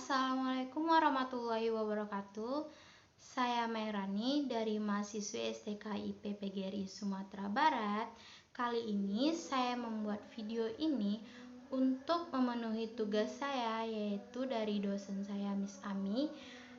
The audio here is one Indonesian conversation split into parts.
Assalamualaikum warahmatullahi wabarakatuh. Saya Mairani dari mahasiswa STK IP PGRI Sumatera Barat. Kali ini saya membuat video ini untuk memenuhi tugas saya, yaitu dari dosen saya Miss Ami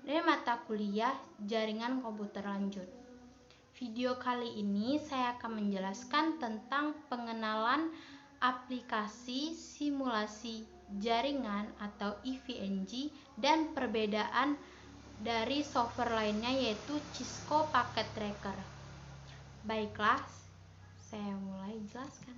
dari mata kuliah Jaringan Komputer Lanjut. Video kali ini saya akan menjelaskan tentang pengenalan aplikasi simulasi jaringan atau EVNG dan perbedaan dari software lainnya, yaitu Cisco Packet Tracker. Baiklah, saya mulai jelaskan.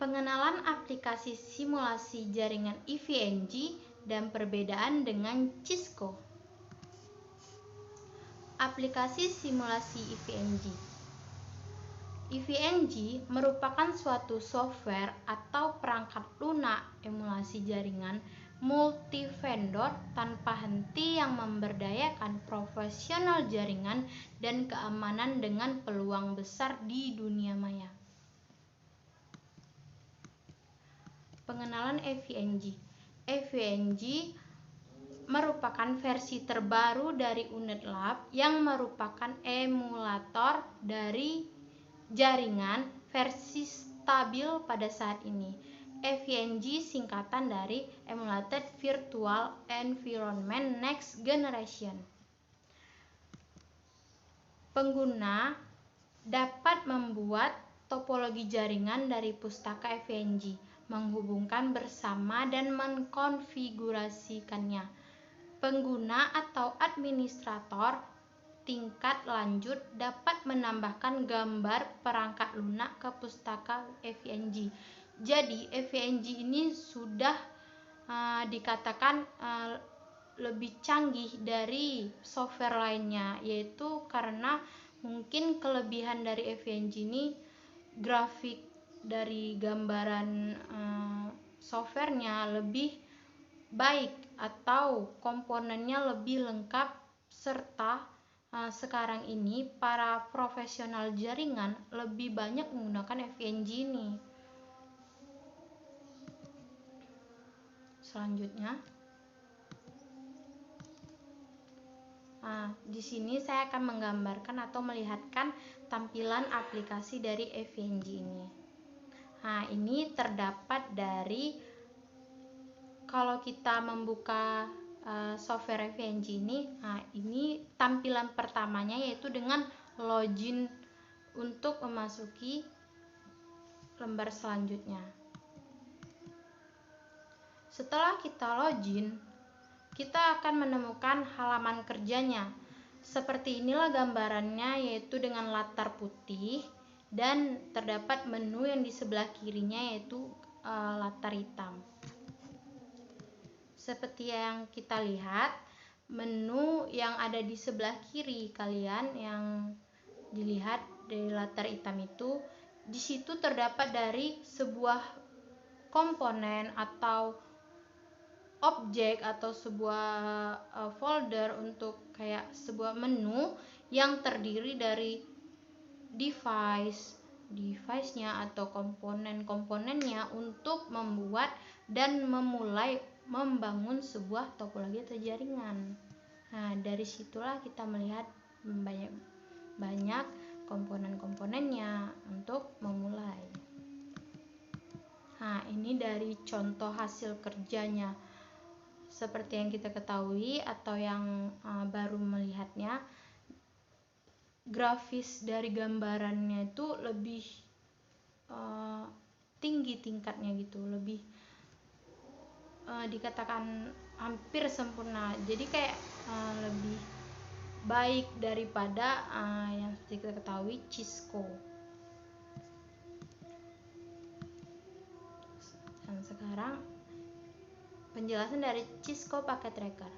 Pengenalan aplikasi simulasi jaringan EVNG dan perbedaan dengan Cisco. Aplikasi simulasi EVNG. EVNG merupakan suatu software atau perangkat lunak emulasi jaringan multi-vendor tanpa henti yang memberdayakan profesional jaringan dan keamanan dengan peluang besar di dunia maya. Pengenalan EVNG. EVNG merupakan versi terbaru dari UNetLab yang merupakan emulator dari jaringan versi stabil pada saat ini. EVNG singkatan dari Emulated Virtual Environment Next Generation. Pengguna dapat membuat topologi jaringan dari pustaka EVNG, menghubungkan bersama dan mengkonfigurasikannya. Pengguna atau administrator tingkat lanjut dapat menambahkan gambar perangkat lunak ke pustaka EVNG. Jadi EVNG ini sudah dikatakan lebih canggih dari software lainnya, yaitu karena mungkin kelebihan dari EVNG ini grafik dari gambaran softwarenya lebih baik atau komponennya lebih lengkap, serta sekarang ini para profesional jaringan lebih banyak menggunakan EVNG ini. Selanjutnya, di sini saya akan menggambarkan atau melihatkan tampilan aplikasi dari EVNG ini. Ini terdapat dari, kalau kita membuka software EVNG ini tampilan pertamanya yaitu dengan login untuk memasuki lembar selanjutnya. Setelah kita login, kita akan menemukan halaman kerjanya. Seperti inilah gambarannya, yaitu dengan latar putih dan terdapat menu yang di sebelah kirinya yaitu latar hitam. Seperti yang kita lihat, menu yang ada di sebelah kiri kalian yang dilihat dari latar hitam itu, di situ terdapat dari sebuah komponen atau objek atau sebuah folder untuk kayak sebuah menu yang terdiri dari device-nya atau komponen-komponennya untuk membuat dan memulai membangun sebuah topologi atau jaringan. Dari situlah kita melihat banyak komponen-komponennya untuk memulai. Ini dari contoh hasil kerjanya. Seperti yang kita ketahui atau yang baru melihatnya, grafis dari gambarannya itu lebih tinggi tingkatnya gitu, lebih dikatakan hampir sempurna. Jadi kayak lebih baik daripada yang seperti kita ketahui Cisco. Dan sekarang penjelasan dari Cisco Packet Tracker.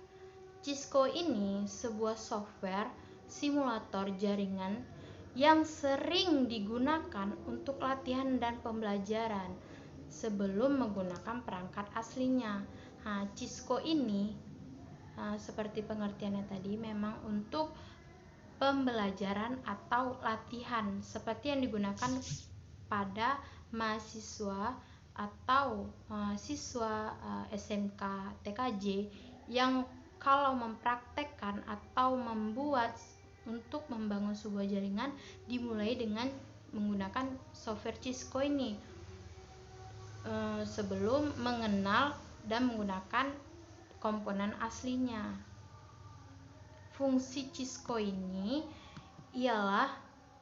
Cisco ini sebuah software simulator jaringan yang sering digunakan untuk latihan dan pembelajaran sebelum menggunakan perangkat aslinya. Cisco ini seperti pengertiannya tadi, memang untuk pembelajaran atau latihan seperti yang digunakan pada mahasiswa atau siswa SMK TKJ yang kalau mempraktekkan atau membuat untuk membangun sebuah jaringan dimulai dengan menggunakan software Cisco ini sebelum mengenal dan menggunakan komponen aslinya. Fungsi Cisco ini ialah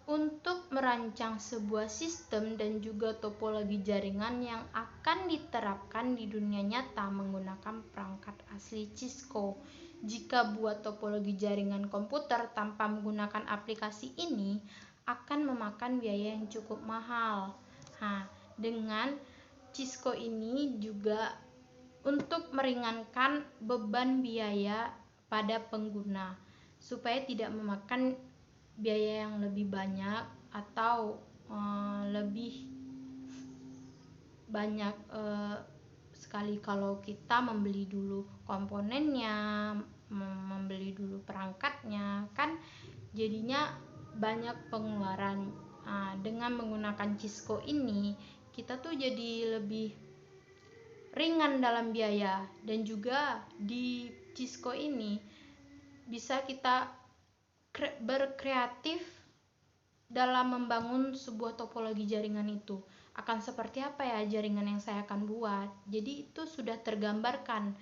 untuk merancang sebuah sistem dan juga topologi jaringan yang akan diterapkan di dunia nyata menggunakan perangkat asli Cisco. Jika buat topologi jaringan komputer tanpa menggunakan aplikasi ini akan memakan biaya yang cukup mahal. Dengan Cisco ini juga untuk meringankan beban biaya pada pengguna supaya tidak memakan biaya yang lebih banyak atau lebih banyak sekali kalau kita membeli dulu komponennya, membeli dulu perangkatnya, kan jadinya banyak pengeluaran. Dengan menggunakan Cisco ini kita tuh jadi lebih ringan dalam biaya, dan juga di Cisco ini bisa kita berkreatif dalam membangun sebuah topologi jaringan itu. Akan seperti apa ya jaringan yang saya akan buat. Jadi itu sudah tergambarkan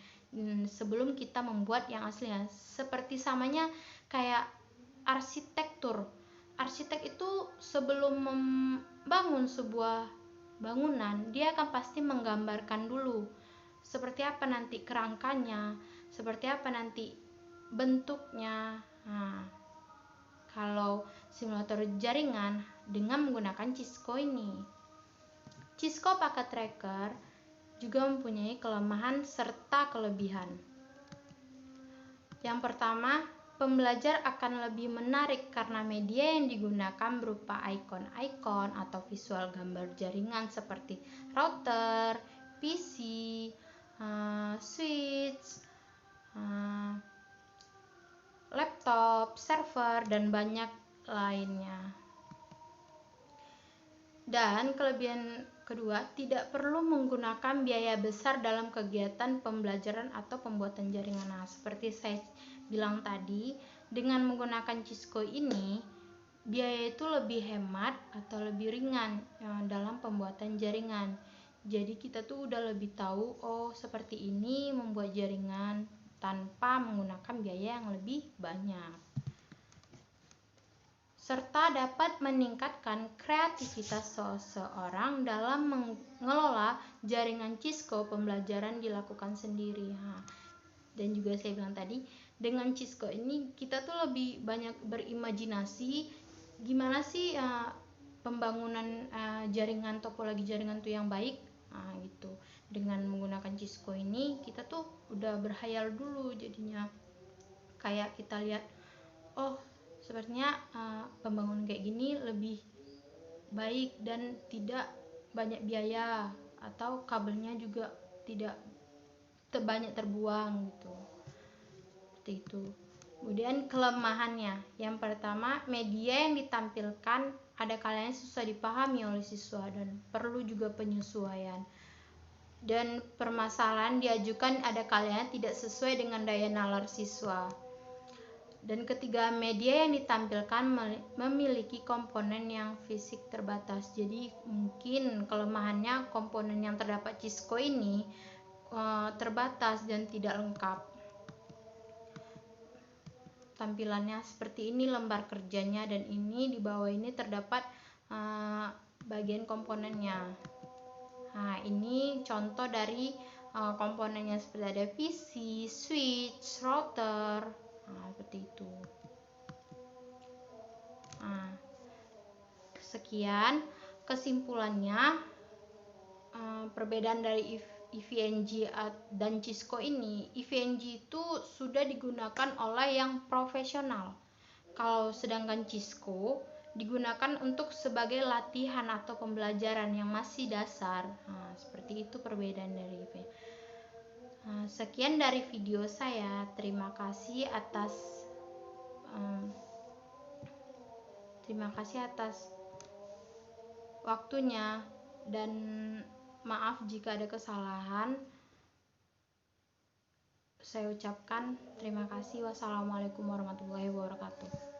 sebelum kita membuat yang aslinya. Seperti samanya kayak arsitektur. Arsitek itu sebelum membangun sebuah bangunan, dia akan pasti menggambarkan dulu seperti apa nanti kerangkanya, seperti apa nanti bentuknya. Kalau simulator jaringan dengan menggunakan Cisco ini. Cisco Packet Tracker juga mempunyai kelemahan serta kelebihan. Yang pertama, pembelajar akan lebih menarik karena media yang digunakan berupa ikon-ikon atau visual gambar jaringan seperti router, PC, switch, laptop, server, dan banyak lainnya. Dan kelebihan kedua, tidak perlu menggunakan biaya besar dalam kegiatan pembelajaran atau pembuatan jaringan. Seperti saya bilang tadi, dengan menggunakan Cisco ini, biaya itu lebih hemat atau lebih ringan dalam pembuatan jaringan. Jadi kita tuh udah lebih tahu, seperti ini membuat jaringan tanpa menggunakan biaya yang lebih banyak, serta dapat meningkatkan kreativitas seseorang dalam mengelola jaringan Cisco. Pembelajaran dilakukan sendiri. Dan juga saya bilang tadi, dengan Cisco ini kita tuh lebih banyak berimajinasi gimana sih pembangunan jaringan, topologi jaringan tuh yang baik gitu. Dengan menggunakan Cisco ini kita tuh udah berhayal dulu, jadinya kayak kita lihat sepertinya pembangunan kayak gini lebih baik dan tidak banyak biaya, atau kabelnya juga tidak banyak terbuang gitu. Seperti itu. Kemudian kelemahannya, yang pertama, media yang ditampilkan ada kalanya susah dipahami oleh siswa dan perlu juga penyesuaian. Dan permasalahan diajukan ada kalanya tidak sesuai dengan daya nalar siswa. Dan ketiga, media yang ditampilkan memiliki komponen yang fisik terbatas. Jadi mungkin kelemahannya komponen yang terdapat Cisco ini terbatas dan tidak lengkap. Tampilannya seperti ini lembar kerjanya, dan ini di bawah ini terdapat bagian komponennya. Ini contoh dari komponennya, seperti ada PC, switch, router, seperti itu. Sekian kesimpulannya. Perbedaan dari EVNG dan Cisco ini, EVNG itu sudah digunakan oleh yang profesional, kalau sedangkan Cisco digunakan untuk sebagai latihan atau pembelajaran yang masih dasar. Seperti itu perbedaan dari EVNG. Sekian dari video saya. Terima kasih atas Terima kasih atas waktunya dan maaf jika ada kesalahan. Saya ucapkan terima kasih. Wassalamualaikum warahmatullahi wabarakatuh.